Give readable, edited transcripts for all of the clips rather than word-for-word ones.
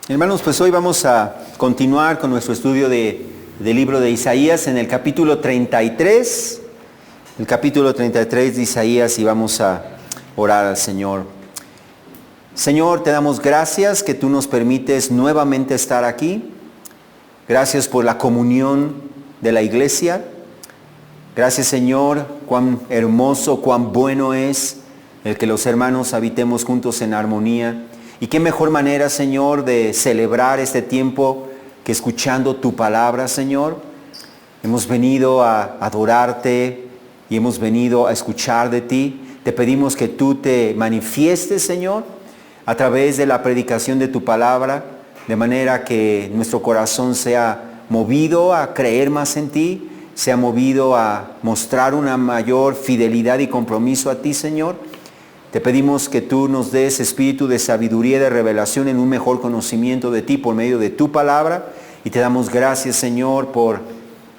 Hermanos, pues hoy vamos a continuar con nuestro estudio del libro de Isaías en el capítulo 33. El capítulo 33 de Isaías, y vamos a orar al Señor. Señor, te damos gracias que tú nos permites nuevamente estar aquí. Gracias por la comunión de la iglesia. Gracias, Señor, cuán hermoso, cuán bueno es el que los hermanos habitemos juntos en armonía. Y qué mejor manera, Señor, de celebrar este tiempo que escuchando tu palabra, Señor. Hemos venido a adorarte y hemos venido a escuchar de ti. Te pedimos que tú te manifiestes, Señor, a través de la predicación de tu palabra, de manera que nuestro corazón sea movido a creer más en ti, sea movido a mostrar una mayor fidelidad y compromiso a ti, Señor. Te pedimos que tú nos des espíritu de sabiduría y de revelación en un mejor conocimiento de ti por medio de tu palabra. Y te damos gracias, Señor, por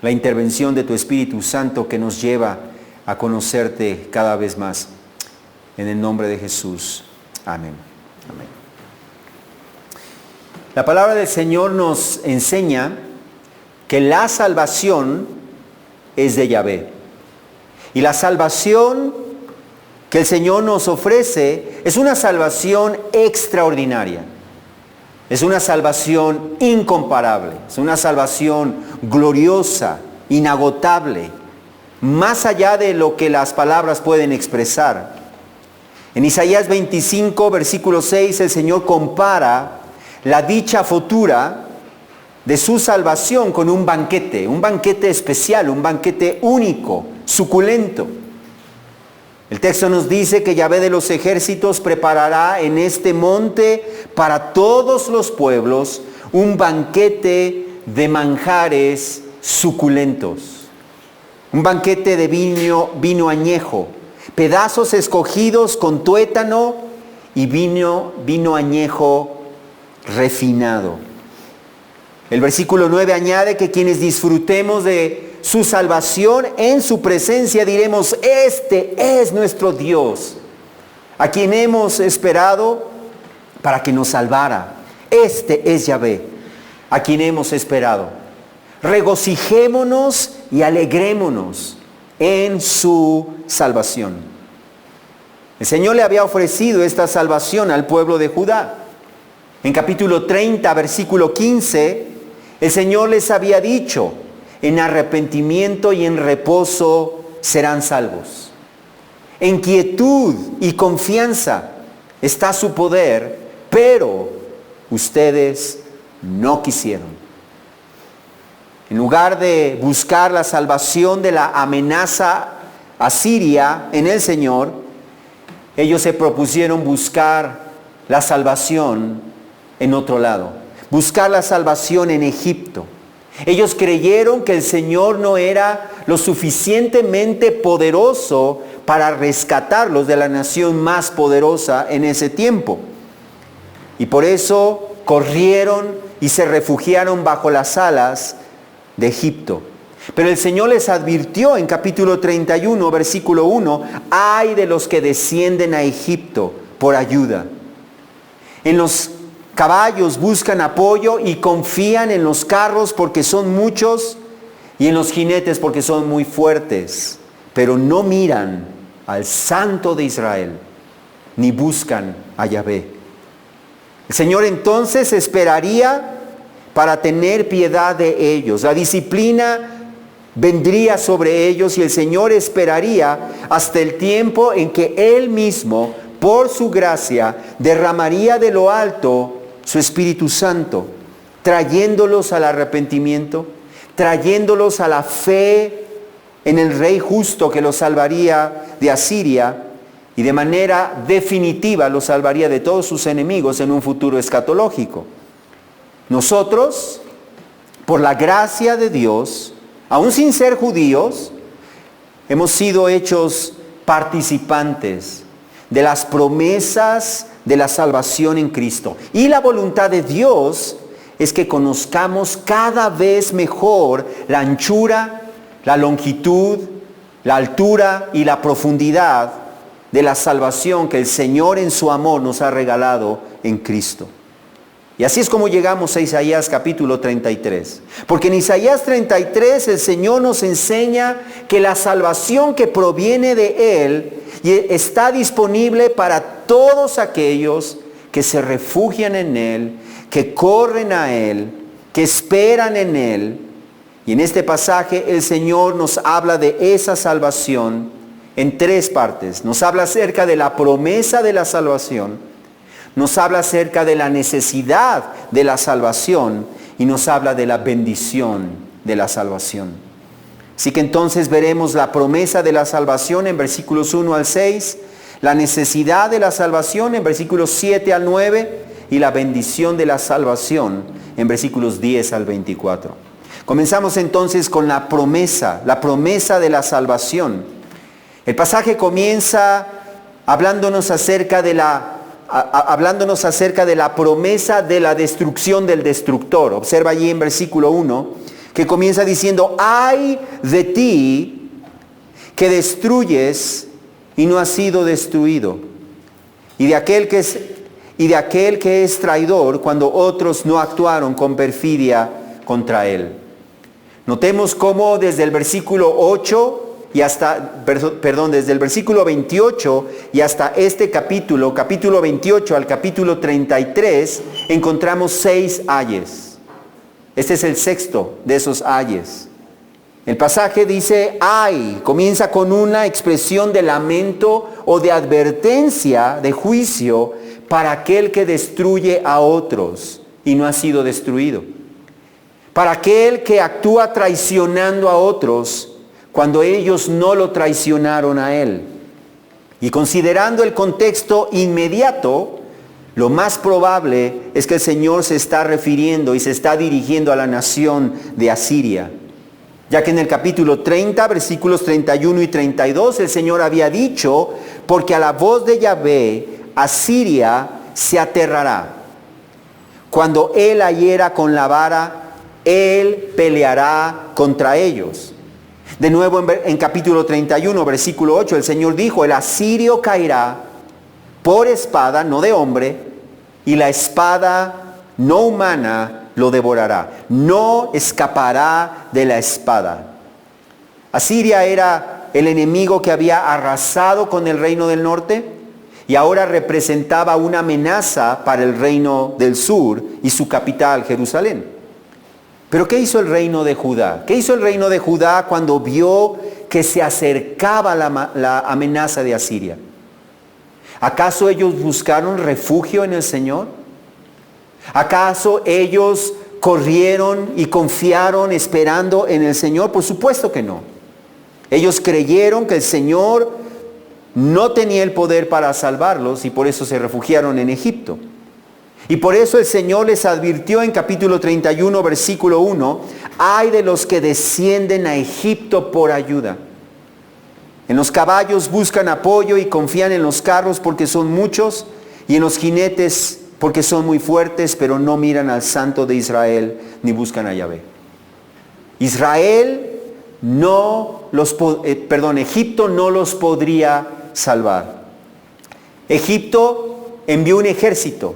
la intervención de tu Espíritu Santo que nos lleva a conocerte cada vez más. En el nombre de Jesús. Amén. Amén. La palabra del Señor nos enseña que la salvación es de Yahvé. Y la salvación que el Señor nos ofrece es una salvación extraordinaria. Es una salvación incomparable. Es una salvación gloriosa, inagotable, más allá de lo que las palabras pueden expresar. En Isaías 25, versículo 6, el Señor compara la dicha futura de su salvación con un banquete especial, un banquete único, suculento. El texto nos dice que Yahvé de los ejércitos preparará en este monte para todos los pueblos un banquete de manjares suculentos. Un banquete de vino añejo, pedazos escogidos con tuétano y vino añejo refinado. El versículo 9 añade que quienes disfrutemos de su salvación en su presencia diremos: este es nuestro Dios, a quien hemos esperado para que nos salvara. Este es Yahvé, a quien hemos esperado. Regocijémonos y alegrémonos en su salvación. El Señor le había ofrecido esta salvación al pueblo de Judá. En capítulo 30, versículo 15, el Señor les había dicho: en arrepentimiento y en reposo serán salvos. En quietud y confianza está su poder, pero ustedes no quisieron. En lugar de buscar la salvación de la amenaza asiria en el Señor, ellos se propusieron buscar la salvación en otro lado, buscar la salvación en Egipto. Ellos creyeron que el Señor no era lo suficientemente poderoso para rescatarlos de la nación más poderosa en ese tiempo. Y por eso corrieron y se refugiaron bajo las alas de Egipto. Pero el Señor les advirtió en capítulo 31, versículo 1, ay de los que descienden a Egipto por ayuda. En los caballos buscan apoyo y confían en los carros porque son muchos y en los jinetes porque son muy fuertes, pero no miran al Santo de Israel ni buscan a Yahvé. El Señor entonces esperaría para tener piedad de ellos. La disciplina vendría sobre ellos y el Señor esperaría hasta el tiempo en que Él mismo, por su gracia, derramaría de lo alto su Espíritu Santo, trayéndolos al arrepentimiento, trayéndolos a la fe en el Rey justo que los salvaría de Asiria y de manera definitiva los salvaría de todos sus enemigos en un futuro escatológico. Nosotros, por la gracia de Dios, aún sin ser judíos, hemos sido hechos participantes de las promesas de la salvación en Cristo. Y la voluntad de Dios es que conozcamos cada vez mejor la anchura, la longitud, la altura y la profundidad de la salvación que el Señor en su amor nos ha regalado en Cristo. Y así es como llegamos a Isaías capítulo 33. Porque en Isaías 33 el Señor nos enseña que la salvación que proviene de Él está disponible para todos aquellos que se refugian en Él, que corren a Él, que esperan en Él. Y en este pasaje el Señor nos habla de esa salvación en tres partes. Nos habla acerca de la promesa de la salvación, nos habla acerca de la necesidad de la salvación y nos habla de la bendición de la salvación. Así que entonces veremos la promesa de la salvación en versículos 1 al 6, la necesidad de la salvación en versículos 7 al 9 y la bendición de la salvación en versículos 10 al 24. Comenzamos entonces con la promesa de la salvación. El pasaje comienza hablándonos acerca de la promesa de la destrucción del destructor. Observa allí en versículo 1 que comienza diciendo: ay de ti que destruyes y no has sido destruido, y de aquel que es traidor cuando otros no actuaron con perfidia contra él. Notemos cómo desde el versículo 8 y desde el versículo 28 y hasta este capítulo 28 al capítulo 33, encontramos 6 ayes. Este es el sexto de esos ayes. El pasaje dice ay, comienza con una expresión de lamento o de advertencia de juicio para aquel que destruye a otros y no ha sido destruido. Para aquel que actúa traicionando a otros cuando ellos no lo traicionaron a él. Y considerando el contexto inmediato, lo más probable es que el Señor se está refiriendo y se está dirigiendo a la nación de Asiria. Ya que en el capítulo 30, versículos 31 y 32, el Señor había dicho: porque a la voz de Yahvé, Asiria se aterrará. Cuando Él la hiera con la vara, Él peleará contra ellos. De nuevo en capítulo 31, versículo 8, el Señor dijo: el asirio caerá por espada, no de hombre, y la espada no humana lo devorará. No escapará de la espada. Asiria era el enemigo que había arrasado con el reino del norte y ahora representaba una amenaza para el reino del sur y su capital, Jerusalén. Pero ¿qué hizo el reino de Judá? ¿Qué hizo el reino de Judá cuando vio que se acercaba la amenaza de Asiria? ¿Acaso ellos buscaron refugio en el Señor? ¿Acaso ellos corrieron y confiaron esperando en el Señor? Por supuesto que no. Ellos creyeron que el Señor no tenía el poder para salvarlos y por eso se refugiaron en Egipto. Y por eso el Señor les advirtió en capítulo 31, versículo 1, ay de los que descienden a Egipto por ayuda. En los caballos buscan apoyo y confían en los carros porque son muchos, y en los jinetes porque son muy fuertes, pero no miran al Santo de Israel ni buscan a Yahvé. Egipto no los podría salvar. Egipto envió un ejército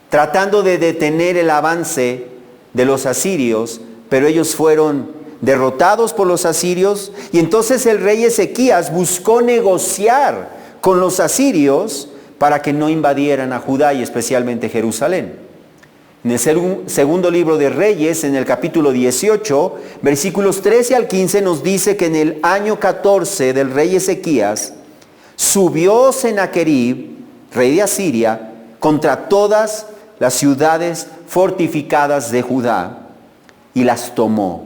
tratando de detener el avance de los asirios, pero ellos fueron derrotados por los asirios, y entonces el rey Ezequías buscó negociar con los asirios para que no invadieran a Judá y especialmente Jerusalén. En el segundo libro de Reyes, en el capítulo 18, versículos 13 al 15, nos dice que en el año 14 del rey Ezequías, subió Sennacherib, rey de Asiria, contra todas las ciudades fortificadas de Judá y las tomó.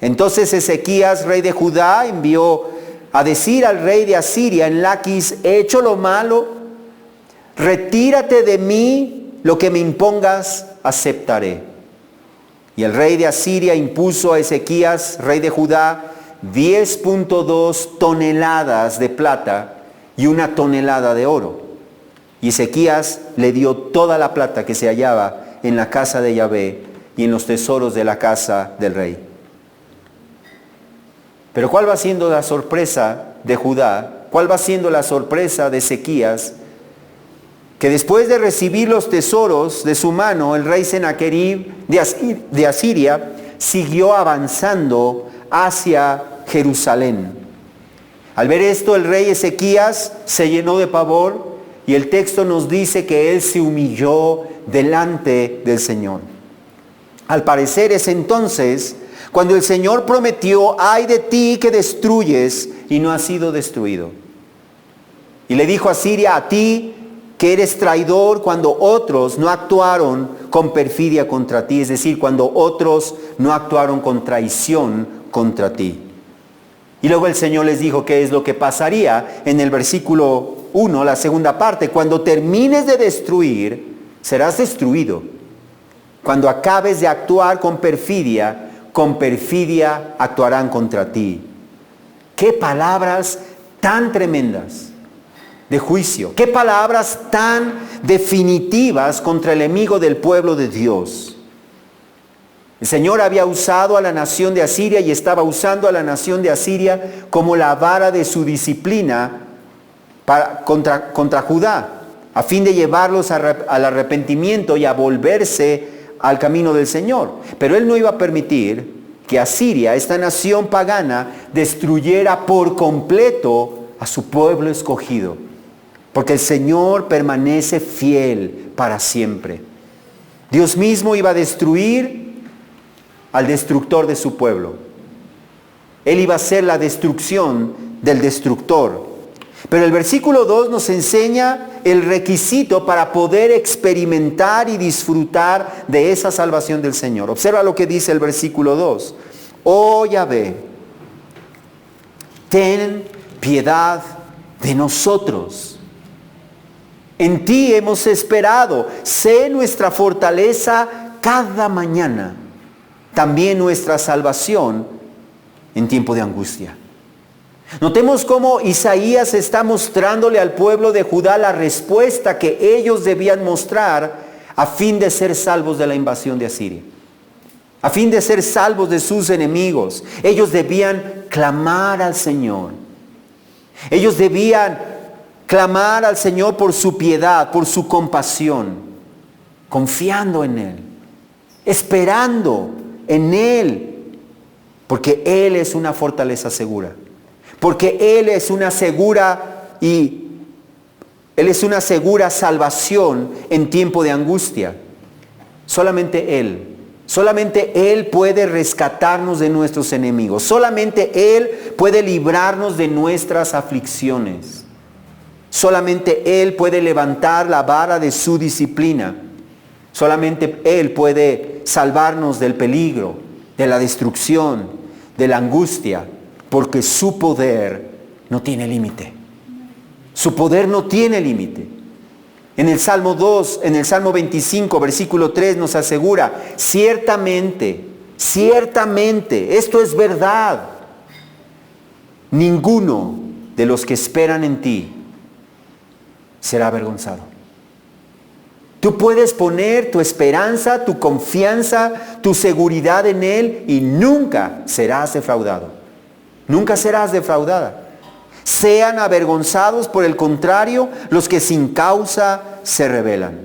Entonces Ezequías, rey de Judá, envió a decir al rey de Asiria en Laquis: he hecho lo malo, retírate de mí, lo que me impongas aceptaré. Y el rey de Asiria impuso a Ezequías, rey de Judá, 10.2 toneladas de plata y 1 tonelada de oro. Y Ezequías le dio toda la plata que se hallaba en la casa de Yahvé y en los tesoros de la casa del rey. Pero ¿cuál va siendo la sorpresa de Judá? ¿Cuál va siendo la sorpresa de Ezequías? que después de recibir los tesoros de su mano, el rey Sennacherib de Asiria siguió avanzando hacia Jerusalén. Al ver esto, el rey Ezequías se llenó de pavor y el texto nos dice que él se humilló delante del Señor. Al parecer es entonces cuando el Señor prometió: ay de ti que destruyes y no has sido destruido. Y le dijo a Siria: a ti que eres traidor, cuando otros no actuaron con perfidia contra ti, es decir, cuando otros no actuaron con traición contra ti. Y luego el Señor les dijo qué es lo que pasaría en el versículo 1, la segunda parte: cuando termines de destruir, serás destruido. Cuando acabes de actuar con perfidia actuarán contra ti. ¡Qué palabras tan tremendas de juicio! ¡Qué palabras tan definitivas contra el enemigo del pueblo de Dios! El Señor había usado a la nación de Asiria y estaba usando a la nación de Asiria como la vara de su disciplina contra Judá, a fin de llevarlos al arrepentimiento y a volverse al camino del Señor. Pero Él no iba a permitir que Asiria, esta nación pagana, destruyera por completo a su pueblo escogido, porque el Señor permanece fiel para siempre. Dios mismo iba a destruir al destructor de su pueblo. Él iba a ser la destrucción del destructor. Pero el versículo 2 nos enseña el requisito para poder experimentar y disfrutar de esa salvación del Señor. Observa lo que dice el versículo 2. Oh Yahvé, ten piedad de nosotros. En ti hemos esperado. Sé nuestra fortaleza cada mañana. También nuestra salvación en tiempo de angustia. Notemos cómo Isaías está mostrándole al pueblo de Judá la respuesta que ellos debían mostrar a fin de ser salvos de la invasión de Asiria. A fin de ser salvos de sus enemigos. Ellos debían clamar al Señor. Ellos debían clamar al Señor por su piedad, por su compasión, confiando en Él, esperando en Él, porque Él es una fortaleza segura, porque Él es una segura salvación en tiempo de angustia. Solamente Él puede rescatarnos de nuestros enemigos, solamente Él puede librarnos de nuestras aflicciones, solamente Él puede levantar la vara de su disciplina, solamente Él puede salvarnos del peligro, de la destrucción, de la angustia, porque su poder no tiene límite. Su poder no tiene límite. En el Salmo 25, versículo 3 nos asegura: ciertamente, esto es verdad. Ninguno de los que esperan en ti será avergonzado. Tú puedes poner tu esperanza, tu confianza, tu seguridad en Él y nunca serás defraudado. Nunca serás defraudada. Sean avergonzados, por el contrario, los que sin causa se rebelan.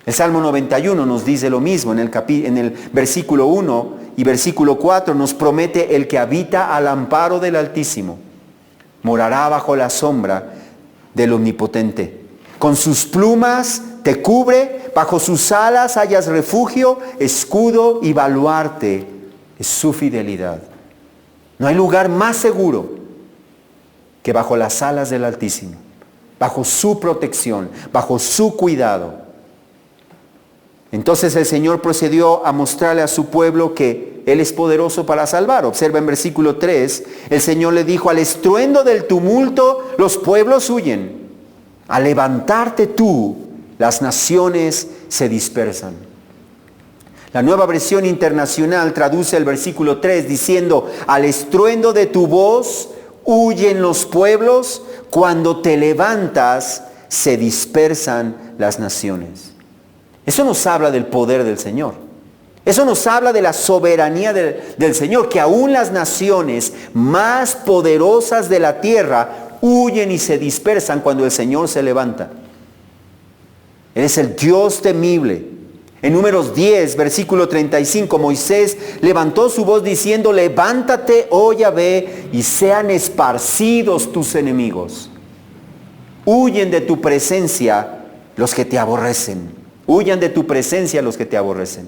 El Salmo 91 nos dice lo mismo. En el versículo 1 y versículo 4 nos promete: el que habita al amparo del Altísimo morará bajo la sombra del Omnipotente. Con sus plumas te cubre, bajo sus alas hallas refugio, escudo y baluarte es su fidelidad. No hay lugar más seguro que bajo las alas del Altísimo, bajo su protección, bajo su cuidado. Entonces el Señor procedió a mostrarle a su pueblo que Él es poderoso para salvar. Observa en versículo 3, el Señor le dijo: al estruendo del tumulto los pueblos huyen, al levantarte tú, las naciones se dispersan. La Nueva Versión Internacional traduce el versículo 3 diciendo: al estruendo de tu voz huyen los pueblos, cuando te levantas se dispersan las naciones. Eso nos habla del poder del Señor. Eso nos habla de la soberanía del Señor, que aún las naciones más poderosas de la tierra huyen y se dispersan cuando el Señor se levanta. Él es el Dios temible. En Números 10, versículo 35, Moisés levantó su voz diciendo, levántate, oh Yahvé, y sean esparcidos tus enemigos. Huyen de tu presencia los que te aborrecen. Huyan de tu presencia los que te aborrecen.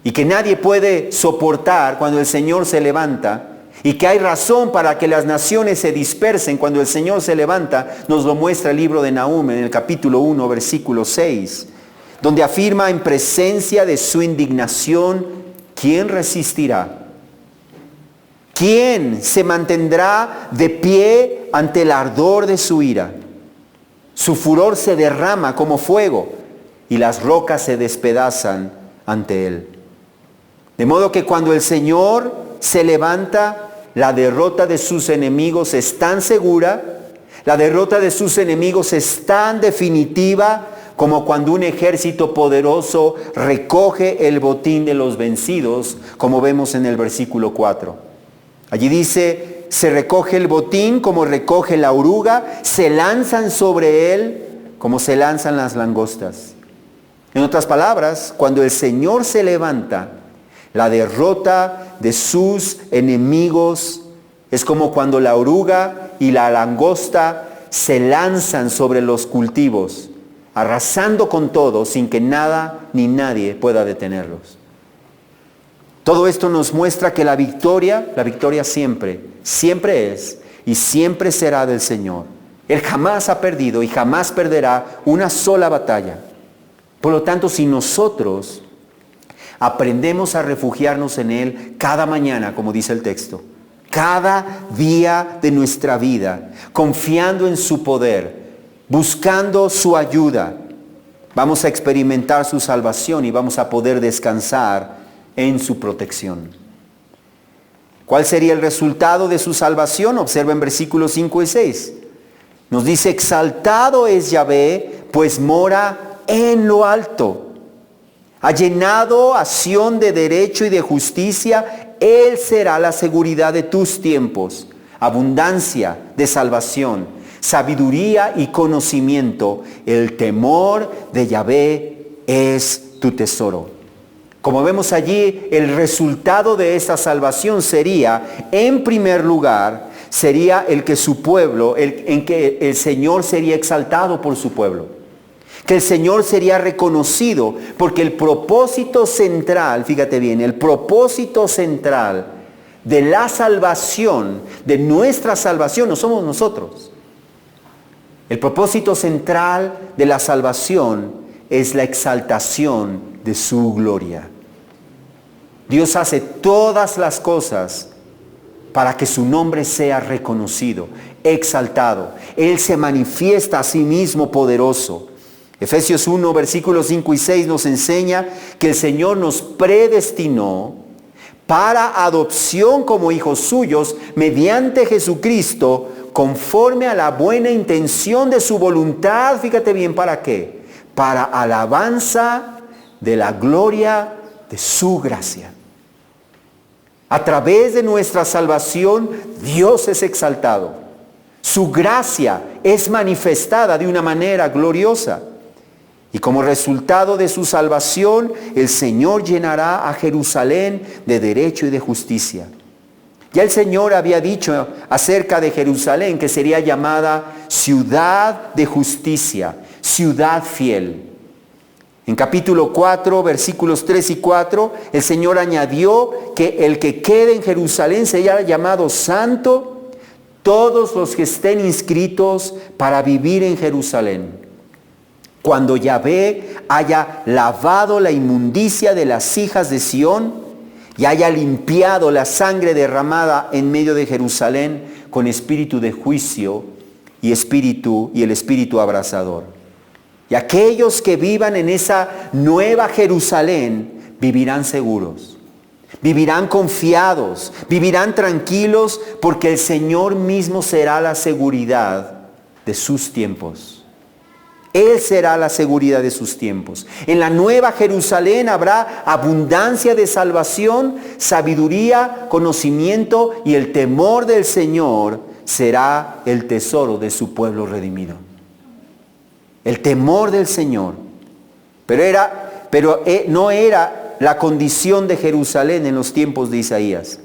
Y que nadie puede soportar cuando el Señor se levanta, y que hay razón para que las naciones se dispersen cuando el Señor se levanta, nos lo muestra el libro de Nahum en el capítulo 1, versículo 6, donde afirma, en presencia de su indignación, ¿quién resistirá? ¿Quién se mantendrá de pie ante el ardor de su ira? Su furor se derrama como fuego y las rocas se despedazan ante él. De modo que cuando el Señor se levanta, la derrota de sus enemigos es tan segura, la derrota de sus enemigos es tan definitiva como cuando un ejército poderoso recoge el botín de los vencidos, como vemos en el versículo 4. Allí dice, se recoge el botín como recoge la oruga, se lanzan sobre él como se lanzan las langostas. En otras palabras, cuando el Señor se levanta, la derrota de sus enemigos es como cuando la oruga y la langosta se lanzan sobre los cultivos, arrasando con todo sin que nada ni nadie pueda detenerlos. Todo esto nos muestra que la victoria siempre es y siempre será del Señor. Él jamás ha perdido y jamás perderá una sola batalla. Por lo tanto, si nosotros aprendemos a refugiarnos en Él cada mañana, como dice el texto, cada día de nuestra vida, confiando en su poder, buscando su ayuda, vamos a experimentar su salvación y vamos a poder descansar en su protección. ¿Cuál sería el resultado de su salvación? Observa en versículos 5 y 6. Nos dice, exaltado es Yahvé, pues mora en lo alto. Ha llenado a Sión de derecho y de justicia. Él será la seguridad de tus tiempos, abundancia de salvación, sabiduría y conocimiento. El temor de Yahvé es tu tesoro. Como vemos allí, el resultado de esa salvación sería, en primer lugar, sería el que su pueblo, en que el Señor sería exaltado por su pueblo. Que el Señor sería reconocido, porque el propósito central, fíjate bien, el propósito central de la salvación, de nuestra salvación, no somos nosotros. El propósito central de la salvación es la exaltación de su gloria. Dios hace todas las cosas para que su nombre sea reconocido, exaltado. Él se manifiesta a sí mismo poderoso. Efesios 1, versículos 5 y 6 nos enseña que el Señor nos predestinó para adopción como hijos suyos mediante Jesucristo, conforme a la buena intención de su voluntad. Fíjate bien, ¿para qué? Para alabanza de la gloria de su gracia. A través de nuestra salvación, Dios es exaltado. Su gracia es manifestada de una manera gloriosa. Y como resultado de su salvación, el Señor llenará a Jerusalén de derecho y de justicia. Ya el Señor había dicho acerca de Jerusalén que sería llamada ciudad de justicia, ciudad fiel. En capítulo 4, versículos 3 y 4, el Señor añadió que el que quede en Jerusalén sería llamado santo, todos los que estén inscritos para vivir en Jerusalén. Cuando Yahvé haya lavado la inmundicia de las hijas de Sión y haya limpiado la sangre derramada en medio de Jerusalén con espíritu de juicio y el espíritu abrasador. Y aquellos que vivan en esa nueva Jerusalén vivirán seguros, vivirán confiados, vivirán tranquilos, porque el Señor mismo será la seguridad de sus tiempos. Él será la seguridad de sus tiempos. En la nueva Jerusalén habrá abundancia de salvación, sabiduría, conocimiento, y el temor del Señor será el tesoro de su pueblo redimido. el temor del Señor. Pero no era la condición de Jerusalén en los tiempos de Isaías.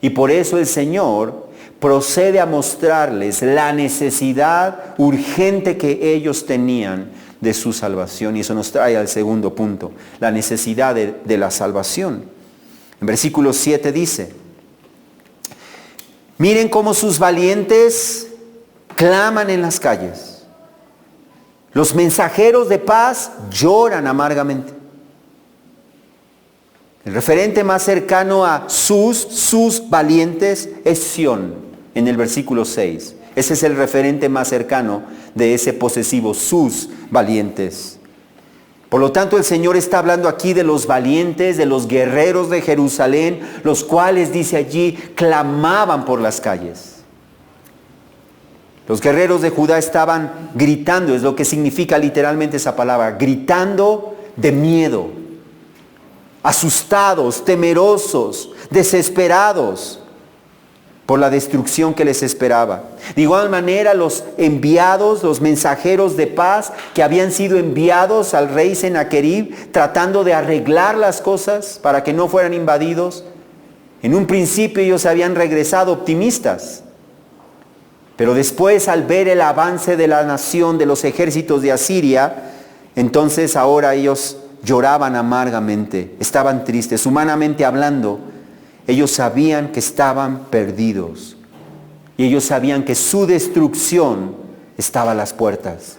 Y por eso el Señor procede a mostrarles la necesidad urgente que ellos tenían de su salvación. Y eso nos trae al segundo punto, la necesidad de la salvación. En versículo 7 dice: miren cómo sus valientes claman en las calles. Los mensajeros de paz lloran amargamente. El referente más cercano a sus valientes es Sión, en el versículo 6. Ese es el referente más cercano de ese posesivo, sus valientes. Por lo tanto, el Señor está hablando aquí de los valientes, de los guerreros de Jerusalén, los cuales, dice allí, clamaban por las calles. Los guerreros de Judá estaban gritando, es lo que significa literalmente esa palabra, gritando de miedo, asustados, temerosos, desesperados por la destrucción que les esperaba. De igual manera, los enviados, los mensajeros de paz que habían sido enviados al rey Sennacherib tratando de arreglar las cosas para que no fueran invadidos, en un principio ellos habían regresado optimistas. Pero después, al ver el avance de la nación, de los ejércitos de Asiria, entonces ahora ellos lloraban amargamente, estaban tristes. Humanamente hablando, ellos sabían que estaban perdidos. Y ellos sabían que su destrucción estaba a las puertas.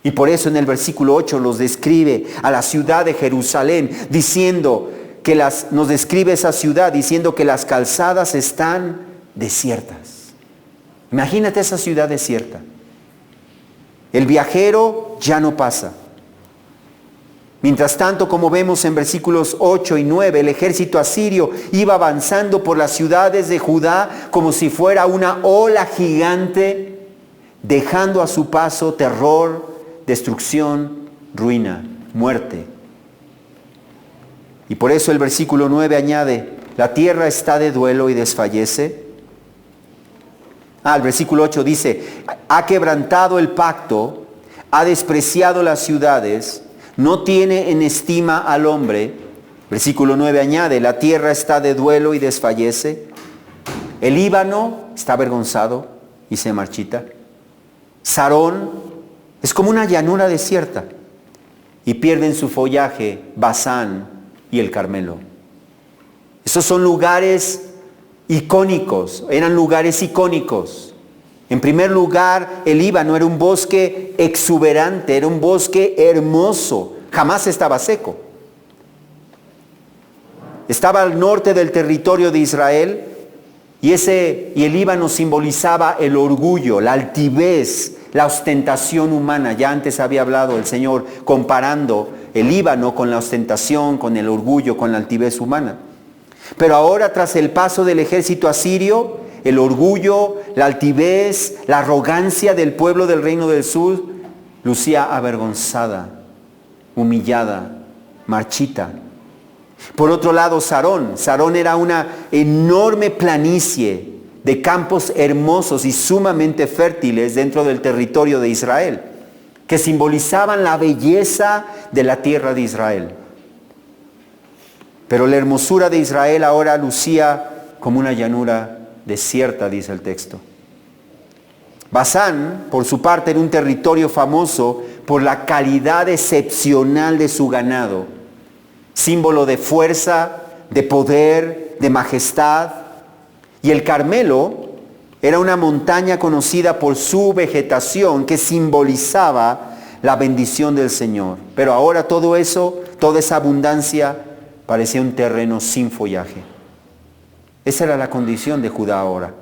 Y por eso en el versículo 8 los describe a la ciudad de Jerusalén, diciendo que nos describe esa ciudad, diciendo que las calzadas están desiertas. Imagínate esa ciudad desierta. El viajero ya no pasa. Mientras tanto, como vemos en versículos 8 y 9, el ejército asirio iba avanzando por las ciudades de Judá como si fuera una ola gigante, dejando a su paso terror, destrucción, ruina, muerte. Y por eso el versículo 9 añade: la tierra está de duelo y desfallece. El versículo 8 dice: ha quebrantado el pacto, ha despreciado las ciudades, no tiene en estima al hombre. Versículo 9 añade: la tierra está de duelo y desfallece. El Líbano está avergonzado y se marchita. Sarón es como una llanura desierta y pierden su follaje Basán y el Carmelo. Esos son lugares icónicos, eran lugares icónicos. En primer lugar, el Líbano era un bosque exuberante, era un bosque hermoso, jamás estaba seco. Estaba al norte del territorio de Israel y el Líbano simbolizaba el orgullo, la altivez, la ostentación humana. Ya antes había hablado el Señor comparando el Líbano con la ostentación, con el orgullo, con la altivez humana. Pero ahora, tras el paso del ejército asirio, el orgullo, la altivez, la arrogancia del pueblo del reino del sur lucía avergonzada, humillada, marchita. Por otro lado, Sarón era una enorme planicie de campos hermosos y sumamente fértiles dentro del territorio de Israel, que simbolizaban la belleza de la tierra de Israel. Pero la hermosura de Israel ahora lucía como una llanura desierta, dice el texto. Basán, por su parte, era un territorio famoso por la calidad excepcional de su ganado, símbolo de fuerza, de poder, de majestad. Y el Carmelo era una montaña conocida por su vegetación que simbolizaba la bendición del Señor. Pero ahora todo eso, toda esa abundancia, parecía un terreno sin follaje. Esa era la condición de Judá ahora.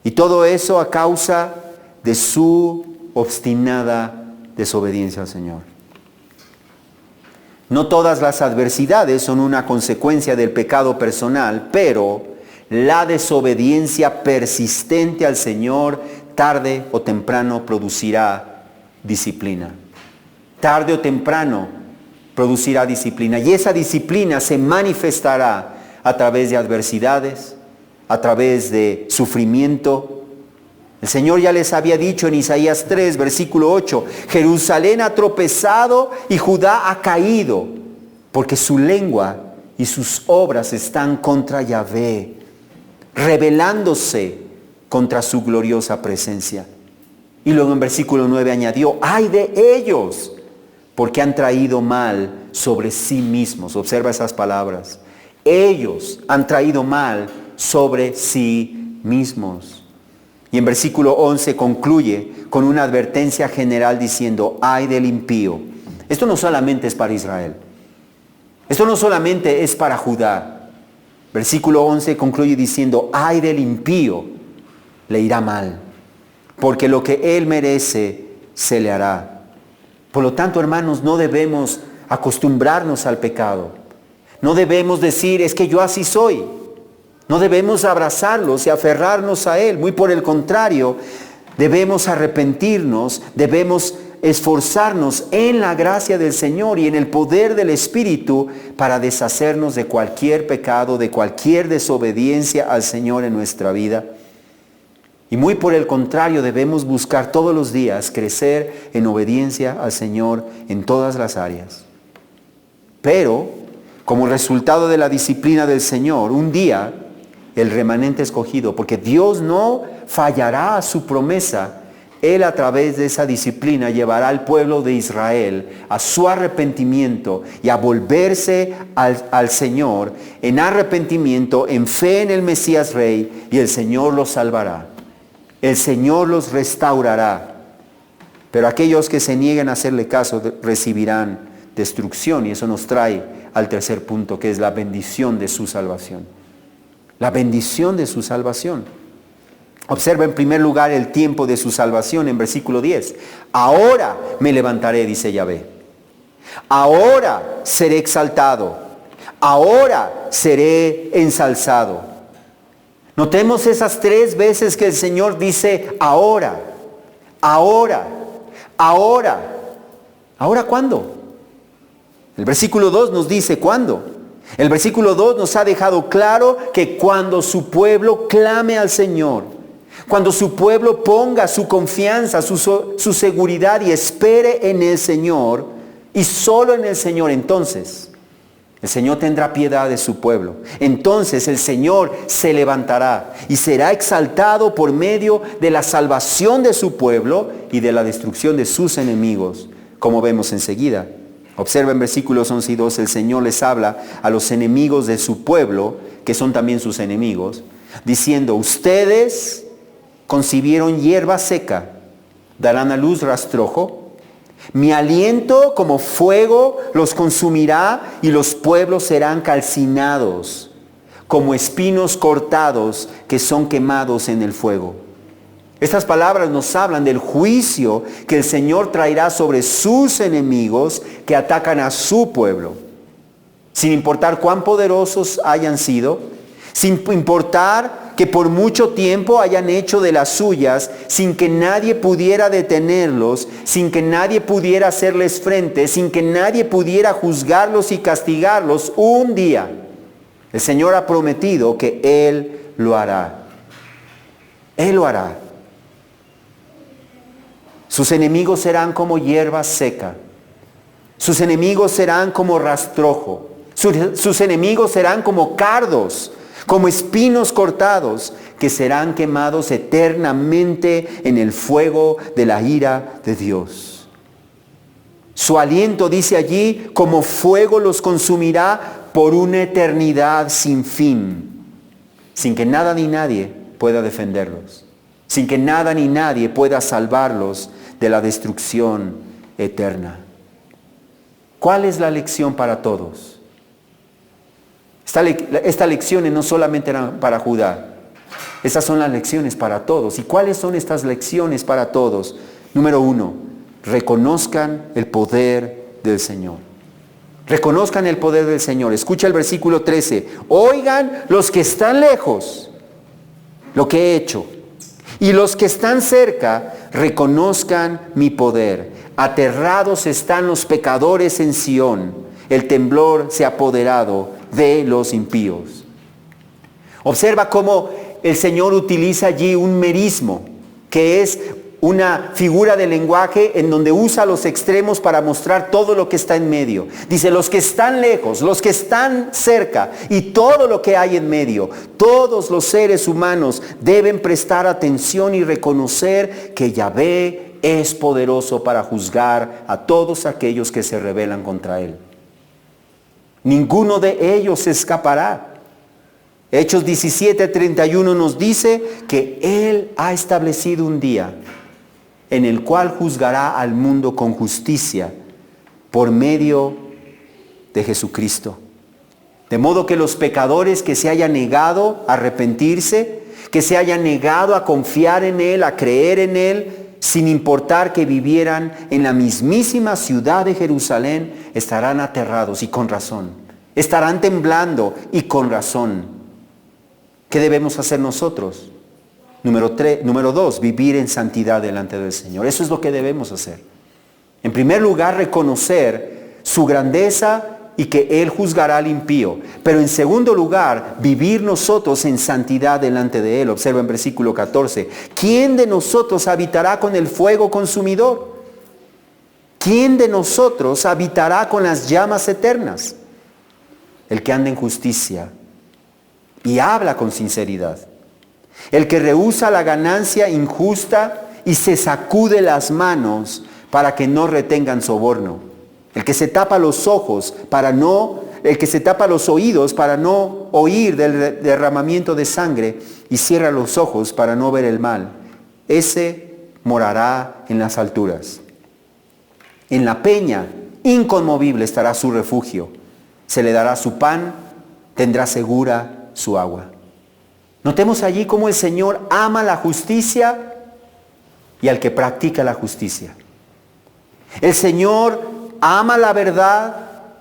Y todo eso a causa de su obstinada desobediencia al Señor. No todas las adversidades son una consecuencia del pecado personal, pero la desobediencia persistente al Señor tarde o temprano producirá disciplina. Tarde o temprano producirá disciplina. Y esa disciplina se manifestará a través de adversidades, a través de sufrimiento, El Señor ya les había dicho en Isaías 3, versículo 8, Jerusalén ha tropezado y Judá ha caído, porque su lengua y sus obras están contra Yahvé, rebelándose contra su gloriosa presencia. Y luego en versículo 9 añadió, ¡ay de ellos! Porque han traído mal sobre sí mismos. Observa esas palabras. Ellos han traído mal sobre sí mismos. Y en versículo 11 concluye con una advertencia general diciendo, ¡ay del impío! Esto no solamente es para Israel. Esto no solamente es para Judá. Versículo 11 concluye diciendo, ¡ay del impío! Le irá mal, porque lo que él merece se le hará. Por lo tanto, hermanos, no debemos acostumbrarnos al pecado. No debemos decir, es que yo así soy. No debemos abrazarlos y aferrarnos a él. Muy por el contrario, debemos arrepentirnos, debemos esforzarnos en la gracia del Señor y en el poder del Espíritu para deshacernos de cualquier pecado, de cualquier desobediencia al Señor en nuestra vida. Y muy por el contrario, debemos buscar todos los días crecer en obediencia al Señor en todas las áreas. Pero, como resultado de la disciplina del Señor, un día el remanente escogido, porque Dios no fallará a su promesa, Él a través de esa disciplina llevará al pueblo de Israel a su arrepentimiento y a volverse al Señor en arrepentimiento, en fe en el Mesías Rey, y el Señor los salvará. El Señor los restaurará. Pero aquellos que se nieguen a hacerle caso recibirán destrucción, y eso nos trae al tercer punto, que es la bendición de su salvación. La bendición de su salvación. Observa en primer lugar el tiempo de su salvación en versículo 10. Ahora me levantaré, dice Yahvé. Ahora seré exaltado. Ahora seré ensalzado. Notemos esas 3 veces que el Señor dice ahora, ahora, ahora. ¿Ahora cuándo? El versículo 2 nos dice cuándo. El versículo 2 nos ha dejado claro que cuando su pueblo clame al Señor, cuando su pueblo ponga su confianza, su seguridad y espere en el Señor, y solo en el Señor, entonces el Señor tendrá piedad de su pueblo. Entonces el Señor se levantará y será exaltado por medio de la salvación de su pueblo y de la destrucción de sus enemigos, como vemos enseguida. Observa en versículos 11 y 12, el Señor les habla a los enemigos de su pueblo, que son también sus enemigos, diciendo, ustedes concibieron hierba seca, darán a luz rastrojo. Mi aliento como fuego los consumirá y los pueblos serán calcinados, como espinos cortados que son quemados en el fuego. Estas palabras nos hablan del juicio que el Señor traerá sobre sus enemigos que atacan a su pueblo. Sin importar cuán poderosos hayan sido, sin importar que por mucho tiempo hayan hecho de las suyas, sin que nadie pudiera detenerlos, sin que nadie pudiera hacerles frente, sin que nadie pudiera juzgarlos y castigarlos, un día el Señor ha prometido que Él lo hará. Él lo hará. Sus enemigos serán como hierba seca. Sus enemigos serán como rastrojo. Sus enemigos serán como cardos, como espinos cortados, que serán quemados eternamente en el fuego de la ira de Dios. Su aliento, dice allí, como fuego los consumirá por una eternidad sin fin, sin que nada ni nadie pueda defenderlos, sin que nada ni nadie pueda salvarlos de la destrucción eterna. ¿Cuál es la lección para todos? Esta lección no solamente era para Judá. Estas son las lecciones para todos. ¿Y cuáles son estas lecciones para todos? Número 1, reconozcan el poder del Señor. Reconozcan el poder del Señor. Escucha el versículo 13. Oigan los que están lejos lo que he hecho. Y los que están cerca, reconozcan mi poder. Aterrados están los pecadores en Sión. El temblor se ha apoderado de los impíos. Observa cómo el Señor utiliza allí un merismo. que es una figura de lenguaje en donde usa los extremos para mostrar todo lo que está en medio. Dice, los que están lejos, los que están cerca y todo lo que hay en medio, todos los seres humanos deben prestar atención y reconocer que Yahvé es poderoso para juzgar a todos aquellos que se rebelan contra Él. Ninguno de ellos se escapará. Hechos 17:31 nos dice que Él ha establecido un día en el cual juzgará al mundo con justicia por medio de Jesucristo. De modo que los pecadores que se hayan negado a arrepentirse, que se hayan negado a confiar en Él, a creer en Él, sin importar que vivieran en la mismísima ciudad de Jerusalén, estarán aterrados y con razón. Estarán temblando y con razón. ¿Qué debemos hacer nosotros? Número 2, vivir en santidad delante del Señor. Eso es lo que debemos hacer. En primer lugar, reconocer su grandeza y que Él juzgará al impío. Pero en segundo lugar, vivir nosotros en santidad delante de Él. Observa en versículo 14. ¿Quién de nosotros habitará con el fuego consumidor? ¿Quién de nosotros habitará con las llamas eternas? El que anda en justicia y habla con sinceridad. El que rehúsa la ganancia injusta y se sacude las manos para que no retengan soborno. El que se tapa los ojos el que se tapa los oídos para no oír del derramamiento de sangre y cierra los ojos para no ver el mal. Ese morará en las alturas. En la peña inconmovible estará su refugio. Se le dará su pan, tendrá segura su agua. Notemos allí cómo el Señor ama la justicia y al que practica la justicia. El Señor ama la verdad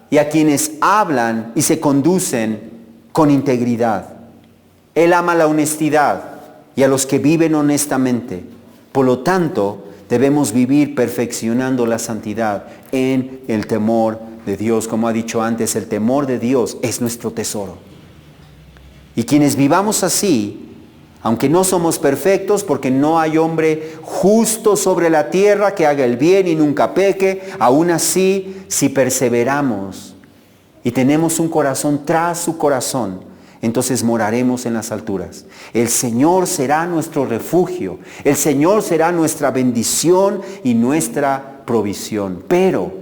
y a quienes hablan y se conducen con integridad. Él ama la honestidad y a los que viven honestamente. Por lo tanto, debemos vivir perfeccionando la santidad en el temor de Dios. Como ha dicho antes, el temor de Dios es nuestro tesoro. Y quienes vivamos así, aunque no somos perfectos, porque no hay hombre justo sobre la tierra que haga el bien y nunca peque, aún así, si perseveramos y tenemos un corazón tras su corazón, entonces moraremos en las alturas. El Señor será nuestro refugio, el Señor será nuestra bendición y nuestra provisión. Pero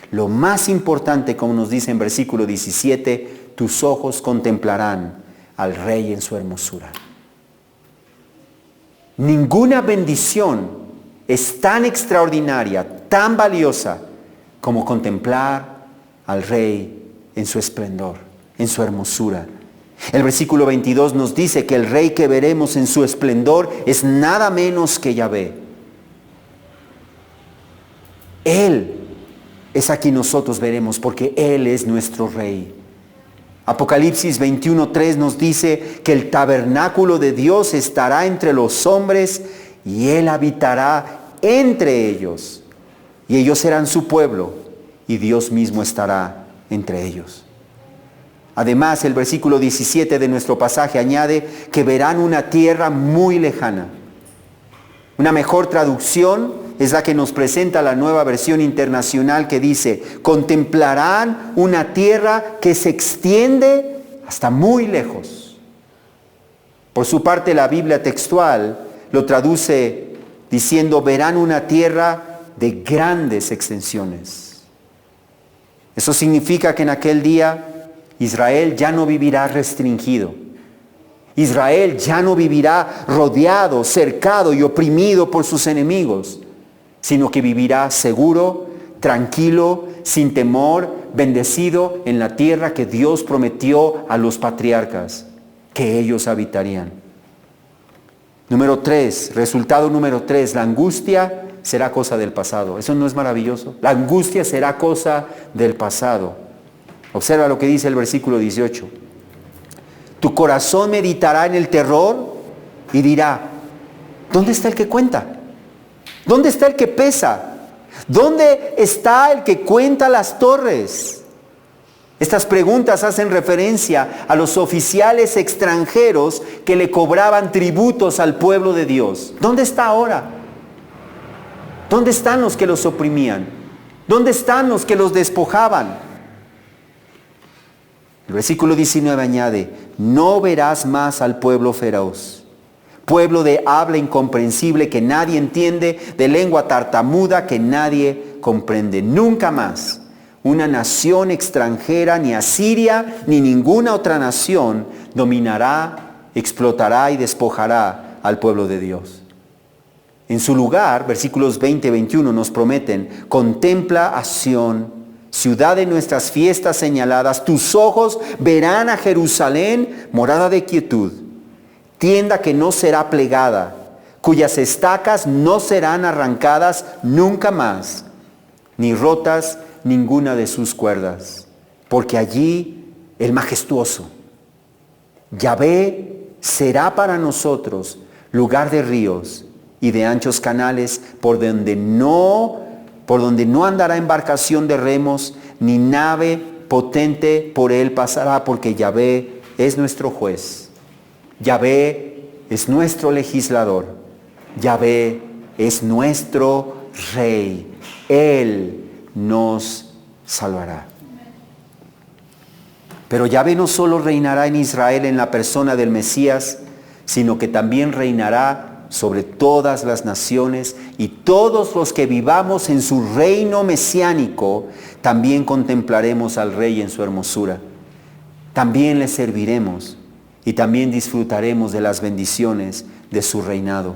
lo más importante, como nos dice en versículo 17, tus ojos contemplarán al Rey en su hermosura. Ninguna bendición es tan extraordinaria, tan valiosa, como contemplar al Rey en su esplendor, en su hermosura. El versículo 22 nos dice que el Rey que veremos en su esplendor es nada menos que Yahvé. Él es a quien nosotros veremos porque Él es nuestro Rey. Apocalipsis 21:3 nos dice que el tabernáculo de Dios estará entre los hombres y Él habitará entre ellos. Y ellos serán su pueblo y Dios mismo estará entre ellos. Además, el versículo 17 de nuestro pasaje añade que verán una tierra muy lejana. Una mejor traducción es la que nos presenta la Nueva Versión Internacional, que dice: contemplarán una tierra que se extiende hasta muy lejos. Por su parte, la Biblia textual lo traduce diciendo: verán una tierra de grandes extensiones. Eso significa que en aquel día Israel ya no vivirá restringido. Israel ya no vivirá rodeado, cercado y oprimido por sus enemigos, sino que vivirá seguro, tranquilo, sin temor, bendecido en la tierra que Dios prometió a los patriarcas que ellos habitarían. Resultado número 3, la angustia será cosa del pasado. ¿Eso no es maravilloso? La angustia será cosa del pasado. Observa lo que dice el versículo 18. Tu corazón meditará en el terror y dirá: ¿dónde está el que cuenta? ¿Dónde está el que pesa? ¿Dónde está el que cuenta las torres? Estas preguntas hacen referencia a los oficiales extranjeros que le cobraban tributos al pueblo de Dios. ¿Dónde está ahora? ¿Dónde están los que los oprimían? ¿Dónde están los que los despojaban? El versículo 19 añade, no verás más al pueblo feroz, pueblo de habla incomprensible que nadie entiende, de lengua tartamuda que nadie comprende. Nunca más una nación extranjera, ni Asiria, ni ninguna otra nación, dominará, explotará y despojará al pueblo de Dios. En su lugar, versículos 20 y 21 nos prometen, contempla a Sión, ciudad de nuestras fiestas señaladas, tus ojos verán a Jerusalén, morada de quietud, tienda que no será plegada, cuyas estacas no serán arrancadas nunca más, ni rotas ninguna de sus cuerdas, porque allí el majestuoso, Yahvé, será para nosotros lugar de ríos y de anchos canales por donde no andará embarcación de remos, ni nave potente por él pasará, porque Yahvé es nuestro juez. Yahvé es nuestro legislador. Yahvé es nuestro rey. Él nos salvará. Pero Yahvé no solo reinará en Israel en la persona del Mesías, sino que también reinará sobre todas las naciones, y todos los que vivamos en su reino mesiánico también contemplaremos al Rey en su hermosura. También le serviremos y también disfrutaremos de las bendiciones de su reinado.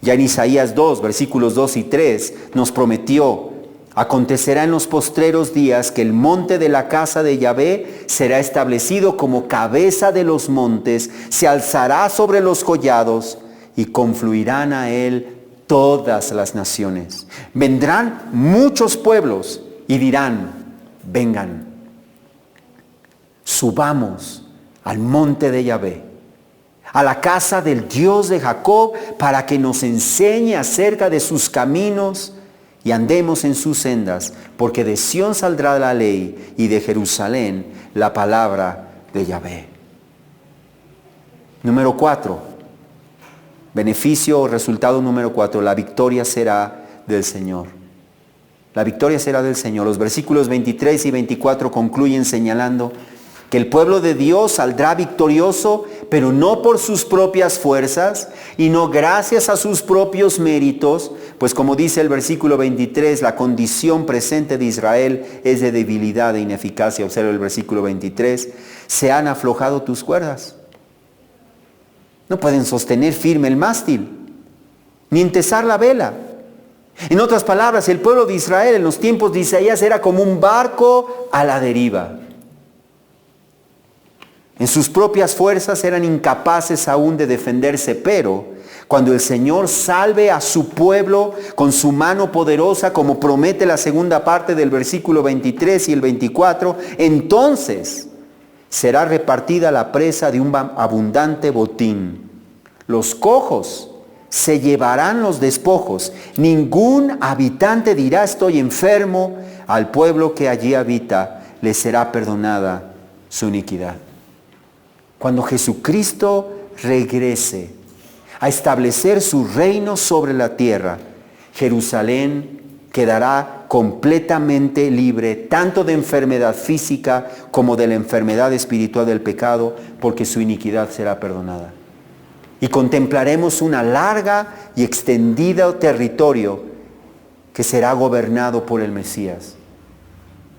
Ya en Isaías 2, versículos 2 y 3 nos prometió, acontecerá en los postreros días que el monte de la casa de Yahvé será establecido como cabeza de los montes, se alzará sobre los collados y confluirán a él todas las naciones. Vendrán muchos pueblos y dirán, vengan, subamos al monte de Yahvé, a la casa del Dios de Jacob, para que nos enseñe acerca de sus caminos y andemos en sus sendas, porque de Sión saldrá la ley y de Jerusalén la palabra de Yahvé. Número 4. Beneficio o resultado número 4, la victoria será del Señor. La victoria será del Señor. Los versículos 23 y 24 concluyen señalando que el pueblo de Dios saldrá victorioso, pero no por sus propias fuerzas y no gracias a sus propios méritos, pues como dice el versículo 23, la condición presente de Israel es de debilidad e ineficacia. Observa el versículo 23, se han aflojado tus cuerdas. No pueden sostener firme el mástil, ni entesar la vela. En otras palabras, el pueblo de Israel en los tiempos de Isaías era como un barco a la deriva. En sus propias fuerzas eran incapaces aún de defenderse, pero cuando el Señor salve a su pueblo con su mano poderosa, como promete la segunda parte del versículo 23 y el 24, entonces será repartida la presa de un abundante botín. Los cojos se llevarán los despojos. Ningún habitante dirá estoy enfermo. Al pueblo que allí habita le será perdonada su iniquidad. Cuando Jesucristo regrese a establecer su reino sobre la tierra, Jerusalén quedará completamente libre tanto de enfermedad física como de la enfermedad espiritual del pecado, porque su iniquidad será perdonada. Y contemplaremos una larga y extendida territorio que será gobernado por el Mesías.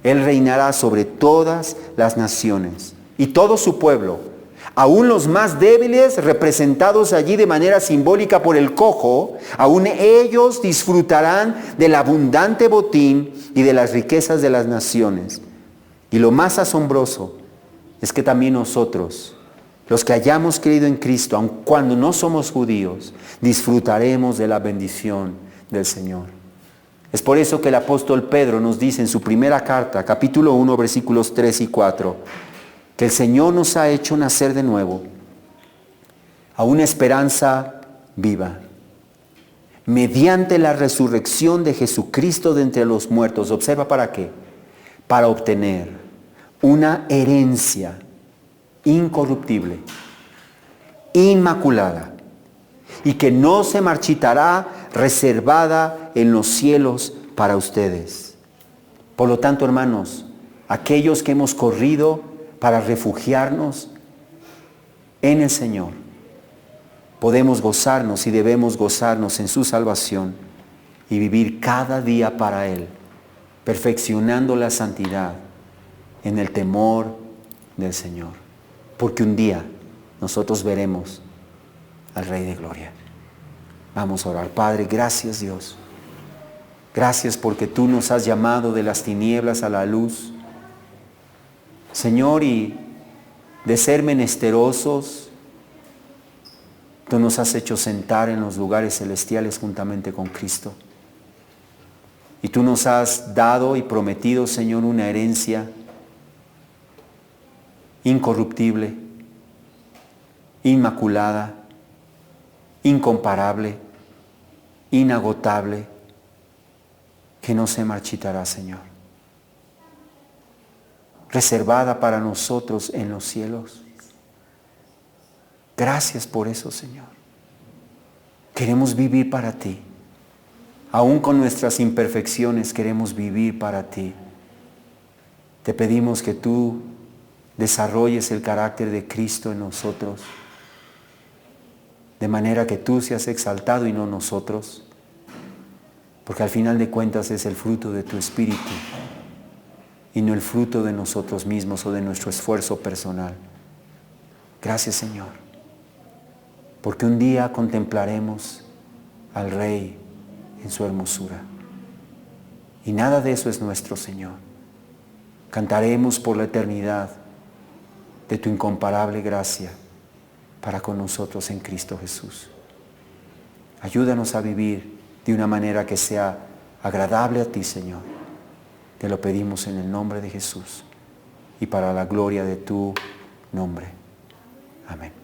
Él reinará sobre todas las naciones y todo su pueblo, aún los más débiles, representados allí de manera simbólica por el cojo, aún ellos disfrutarán del abundante botín y de las riquezas de las naciones. Y lo más asombroso es que también nosotros, los que hayamos creído en Cristo, aun cuando no somos judíos, disfrutaremos de la bendición del Señor. Es por eso que el apóstol Pedro nos dice en su primera carta, capítulo 1, versículos 3 y 4, que el Señor nos ha hecho nacer de nuevo a una esperanza viva, mediante la resurrección de Jesucristo de entre los muertos. Observa para qué. Para obtener una herencia incorruptible, inmaculada, y que no se marchitará, reservada en los cielos para ustedes. Por lo tanto, hermanos, aquellos que hemos corrido para refugiarnos en el Señor, podemos gozarnos y debemos gozarnos en su salvación y vivir cada día para Él, perfeccionando la santidad en el temor del Señor. Porque un día nosotros veremos al Rey de Gloria. Vamos a orar. Padre, gracias Dios. Gracias porque tú nos has llamado de las tinieblas a la luz. Señor, y de ser menesterosos, tú nos has hecho sentar en los lugares celestiales juntamente con Cristo. Y tú nos has dado y prometido, Señor, una herencia incorruptible, inmaculada, incomparable, inagotable, que no se marchitará, Señor. Reservada para nosotros en los cielos. Gracias por eso, Señor. Queremos vivir para ti. Aún con nuestras imperfecciones queremos vivir para ti. Te pedimos que tú desarrolles el carácter de Cristo en nosotros, de manera que tú seas exaltado y no nosotros, porque al final de cuentas es el fruto de tu Espíritu y no el fruto de nosotros mismos o de nuestro esfuerzo personal. Gracias, Señor, porque un día contemplaremos al Rey en su hermosura. Y nada de eso es nuestro, Señor. Cantaremos por la eternidad de tu incomparable gracia para con nosotros en Cristo Jesús. Ayúdanos a vivir de una manera que sea agradable a ti, Señor. Te lo pedimos en el nombre de Jesús y para la gloria de tu nombre. Amén.